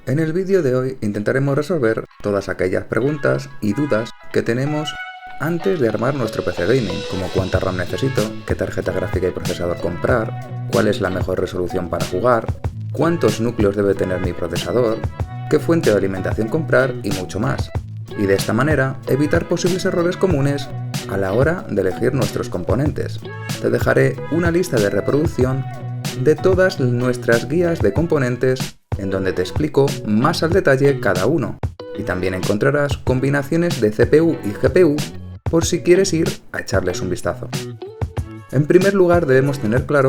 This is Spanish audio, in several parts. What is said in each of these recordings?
En el vídeo de hoy intentaremos resolver todas aquellas preguntas y dudas que tenemos antes de armar nuestro PC gaming, como cuánta RAM necesito, qué tarjeta gráfica y procesador comprar, cuál es la mejor resolución para jugar, cuántos núcleos debe tener mi procesador, qué fuente de alimentación comprar y mucho más. Y de esta manera evitar posibles errores comunes a la hora de elegir nuestros componentes. Te dejaré una lista de reproducción de todas nuestras guías de componentes en donde te explico más al detalle cada uno, y también encontrarás combinaciones de CPU y GPU por si quieres ir a echarles un vistazo. En primer lugar, debemos tener claro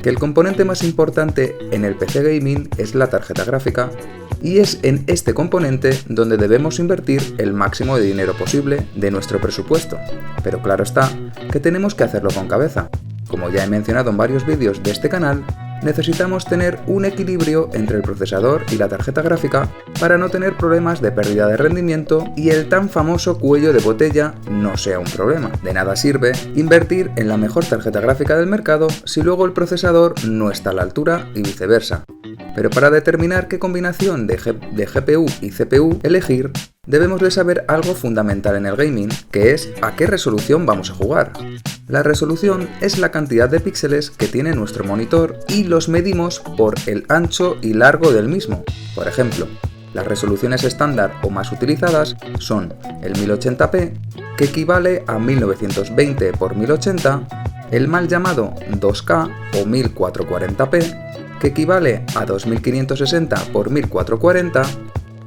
que el componente más importante en el PC gaming es la tarjeta gráfica, y es en este componente donde debemos invertir el máximo de dinero posible de nuestro presupuesto. Pero claro está que tenemos que hacerlo con cabeza. Como ya he mencionado en varios vídeos de este canal, necesitamos tener un equilibrio entre el procesador y la tarjeta gráfica para no tener problemas de pérdida de rendimiento y el tan famoso cuello de botella no sea un problema. De nada sirve invertir en la mejor tarjeta gráfica del mercado si luego el procesador no está a la altura y viceversa. Pero para determinar qué combinación de GPU y CPU elegir, debemos de saber algo fundamental en el gaming, que es a qué resolución vamos a jugar. La resolución es la cantidad de píxeles que tiene nuestro monitor y los medimos por el ancho y largo del mismo. Por ejemplo, las resoluciones estándar o más utilizadas son el 1080p, que equivale a 1920 x 1080, el mal llamado 2K o 1440p, que equivale a 2560 x 1440,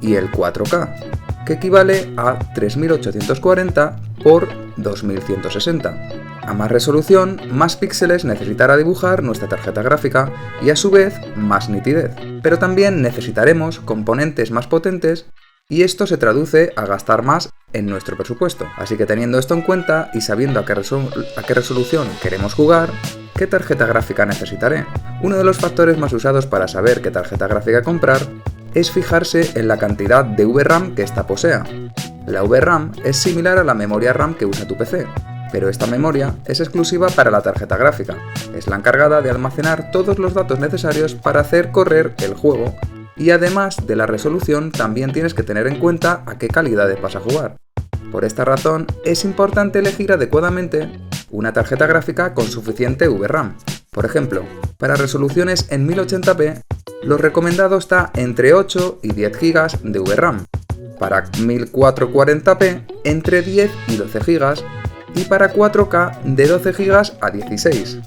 y el 4K, que equivale a 3840 x 2160. A más resolución, más píxeles necesitará dibujar nuestra tarjeta gráfica y a su vez más nitidez. Pero también necesitaremos componentes más potentes y esto se traduce a gastar más en nuestro presupuesto. Así que teniendo esto en cuenta y sabiendo a qué resolución queremos jugar, ¿qué tarjeta gráfica necesitaré? Uno de los factores más usados para saber qué tarjeta gráfica comprar es fijarse en la cantidad de VRAM que ésta posea. La VRAM es similar a la memoria RAM que usa tu PC, pero esta memoria es exclusiva para la tarjeta gráfica. Es la encargada de almacenar todos los datos necesarios para hacer correr el juego, y además de la resolución también tienes que tener en cuenta a qué calidad vas a jugar. Por esta razón es importante elegir adecuadamente una tarjeta gráfica con suficiente VRAM. Por ejemplo, para resoluciones en 1080p, lo recomendado está entre 8 y 10 GB de VRAM, para 1440p entre 10 y 12 GB y para 4K de 12 GB a 16.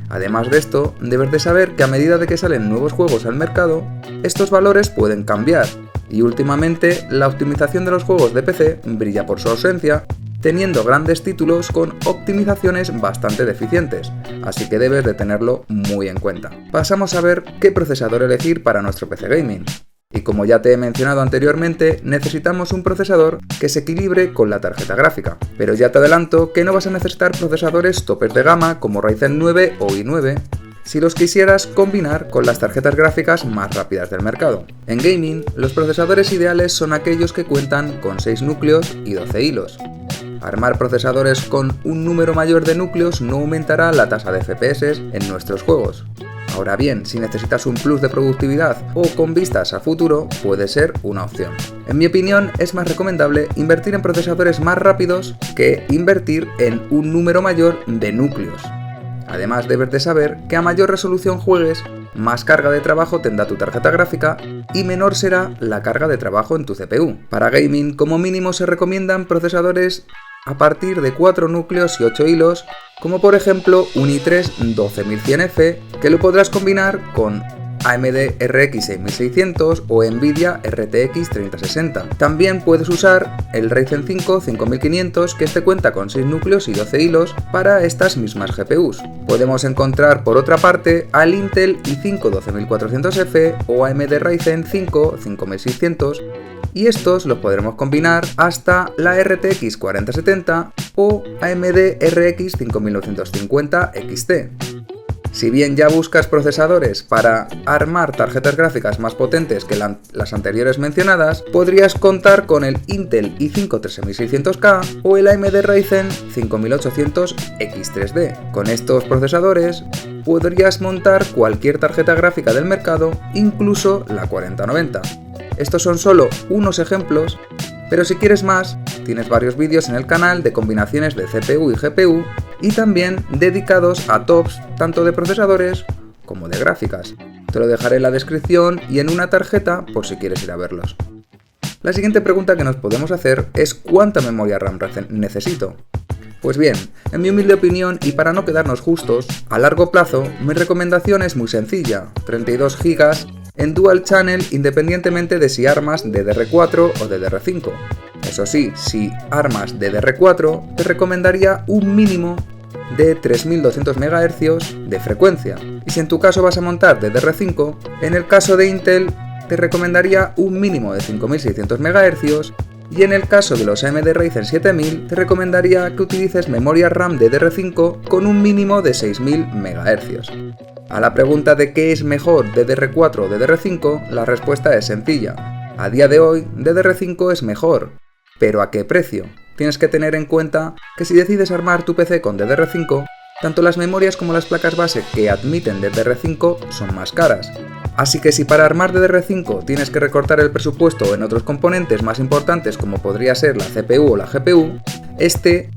Además de esto, debes de saber que a medida de que salen nuevos juegos al mercado, estos valores pueden cambiar, y últimamente la optimización de los juegos de PC brilla por su ausencia, teniendo grandes títulos con optimizaciones bastante deficientes, así que debes de tenerlo muy en cuenta. Pasamos a ver qué procesador elegir para nuestro PC gaming. Y como ya te he mencionado anteriormente, necesitamos un procesador que se equilibre con la tarjeta gráfica. Pero ya te adelanto que no vas a necesitar procesadores topes de gama como Ryzen 9 o i9, si los quisieras combinar con las tarjetas gráficas más rápidas del mercado. En gaming, los procesadores ideales son aquellos que cuentan con 6 núcleos y 12 hilos. Armar procesadores con un número mayor de núcleos no aumentará la tasa de FPS en nuestros juegos. Ahora bien, si necesitas un plus de productividad o con vistas a futuro, puede ser una opción. En mi opinión, es más recomendable invertir en procesadores más rápidos que invertir en un número mayor de núcleos. Además, debes de saber que a mayor resolución juegues, más carga de trabajo tendrá tu tarjeta gráfica y menor será la carga de trabajo en tu CPU. Para gaming, como mínimo se recomiendan procesadores a partir de 4 núcleos y 8 hilos, como por ejemplo un i3 12100F, que lo podrás combinar con AMD RX 6600 o Nvidia RTX 3060. También puedes usar el Ryzen 5 5500, que este cuenta con 6 núcleos y 12 hilos para estas mismas GPUs. Podemos encontrar por otra parte al Intel i5 12400F o AMD Ryzen 5 5600, y estos los podremos combinar hasta la RTX 4070 o AMD RX 5950 XT. Si bien ya buscas procesadores para armar tarjetas gráficas más potentes que las anteriores mencionadas, podrías contar con el Intel i5 13600K o el AMD Ryzen 5800 X3D. Con estos procesadores podrías montar cualquier tarjeta gráfica del mercado, incluso la 4090. Estos son solo unos ejemplos, pero si quieres más, tienes varios vídeos en el canal de combinaciones de CPU y GPU y también dedicados a tops tanto de procesadores como de gráficas. Te lo dejaré en la descripción y en una tarjeta por si quieres ir a verlos. La siguiente pregunta que nos podemos hacer es ¿cuánta memoria RAM necesito? Pues bien, en mi humilde opinión y para no quedarnos justos, a largo plazo mi recomendación es muy sencilla, 32 GB en Dual Channel independientemente de si armas DDR4 o DDR5. Eso sí, si armas DDR4 te recomendaría un mínimo de 3200 MHz de frecuencia y si en tu caso vas a montar DDR5, en el caso de Intel te recomendaría un mínimo de 5600 MHz y en el caso de los AMD Ryzen 7000 te recomendaría que utilices memoria RAM DDR5 con un mínimo de 6000 MHz. A la pregunta de qué es mejor DDR4 o DDR5, la respuesta es sencilla. A día de hoy, DDR5 es mejor, pero ¿a qué precio? Tienes que tener en cuenta que si decides armar tu PC con DDR5, tanto las memorias como las placas base que admiten DDR5 son más caras. Así que si para armar DDR5 tienes que recortar el presupuesto en otros componentes más importantes como podría ser la CPU o la GPU, este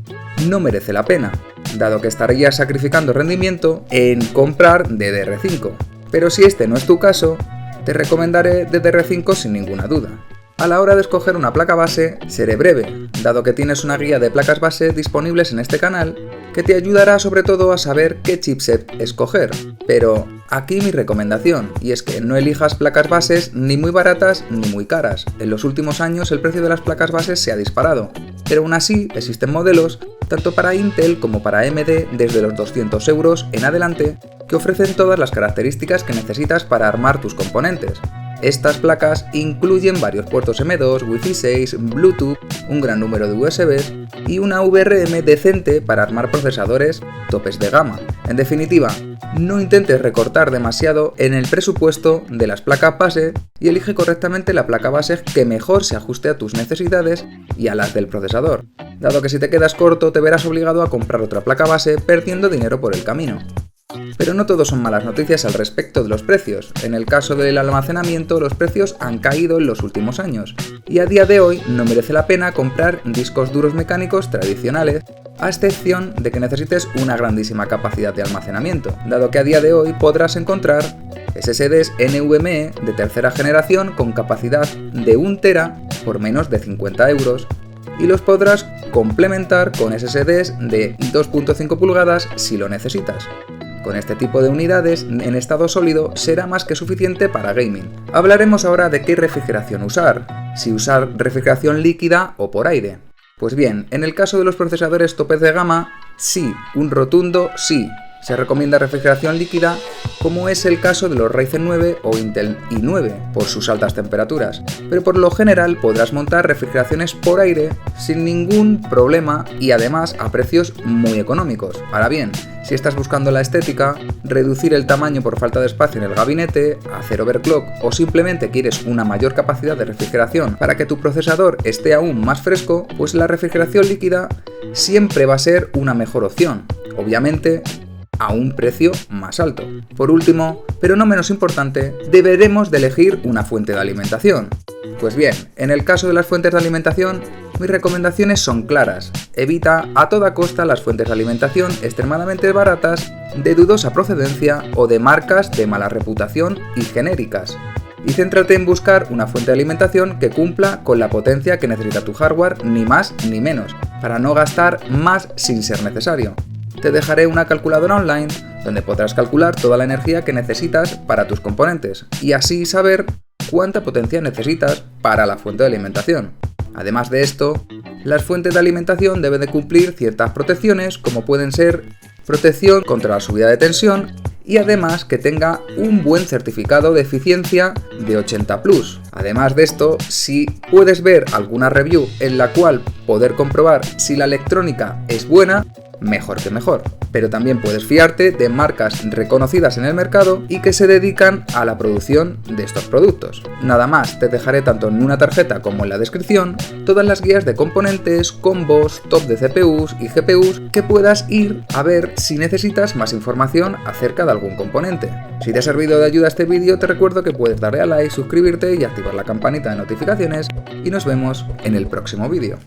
no merece la pena, dado que estarías sacrificando rendimiento en comprar DDR5. Pero si este no es tu caso, te recomendaré DDR5 sin ninguna duda. A la hora de escoger una placa base, seré breve, dado que tienes una guía de placas base disponibles en este canal que te ayudará sobre todo a saber qué chipset escoger. Pero aquí mi recomendación, y es que no elijas placas bases ni muy baratas ni muy caras. En los últimos años el precio de las placas bases se ha disparado, pero aún así existen modelos, tanto para Intel como para AMD, desde los 200 € en adelante, que ofrecen todas las características que necesitas para armar tus componentes. Estas placas incluyen varios puertos M2, Wi-Fi 6, Bluetooth, un gran número de USBs y una VRM decente para armar procesadores topes de gama. En definitiva, no intentes recortar demasiado en el presupuesto de las placas base y elige correctamente la placa base que mejor se ajuste a tus necesidades y a las del procesador, dado que si te quedas corto te verás obligado a comprar otra placa base perdiendo dinero por el camino. Pero no todo son malas noticias al respecto de los precios. En el caso del almacenamiento, los precios han caído en los últimos años y a día de hoy no merece la pena comprar discos duros mecánicos tradicionales, a excepción de que necesites una grandísima capacidad de almacenamiento, dado que a día de hoy podrás encontrar SSDs NVMe de tercera generación con capacidad de 1 TB por menos de 50 € y los podrás complementar con SSDs de 2.5 pulgadas si lo necesitas. Con este tipo de unidades en estado sólido será más que suficiente para gaming. Hablaremos ahora de qué refrigeración usar, si usar refrigeración líquida o por aire. Pues bien, en el caso de los procesadores topes de gama, sí, un rotundo sí. Se recomienda refrigeración líquida, como es el caso de los Ryzen 9 o Intel i9 por sus altas temperaturas, pero por lo general podrás montar refrigeraciones por aire sin ningún problema y además a precios muy económicos. Ahora bien, si estás buscando la estética, reducir el tamaño por falta de espacio en el gabinete, hacer overclock o simplemente quieres una mayor capacidad de refrigeración para que tu procesador esté aún más fresco, pues la refrigeración líquida siempre va a ser una mejor opción. Obviamente, a un precio más alto. Por último, pero no menos importante, deberemos de elegir una fuente de alimentación. Pues bien, en el caso de las fuentes de alimentación, mis recomendaciones son claras. Evita a toda costa las fuentes de alimentación extremadamente baratas, de dudosa procedencia o de marcas de mala reputación y genéricas. Y céntrate en buscar una fuente de alimentación que cumpla con la potencia que necesita tu hardware, ni más ni menos, para no gastar más sin ser necesario. Te dejaré una calculadora online donde podrás calcular toda la energía que necesitas para tus componentes y así saber cuánta potencia necesitas para la fuente de alimentación. Además de esto, las fuentes de alimentación deben de cumplir ciertas protecciones como pueden ser protección contra la subida de tensión y además que tenga un buen certificado de eficiencia de 80+. Además de esto, si puedes ver alguna review en la cual poder comprobar si la electrónica es buena, mejor que mejor. Pero también puedes fiarte de marcas reconocidas en el mercado y que se dedican a la producción de estos productos. Nada más, te dejaré tanto en una tarjeta como en la descripción todas las guías de componentes, combos, top de CPUs y GPUs que puedas ir a ver si necesitas más información acerca de algún componente. Si te ha servido de ayuda este vídeo, te recuerdo que puedes darle a like, suscribirte y activar la campanita de notificaciones y nos vemos en el próximo vídeo.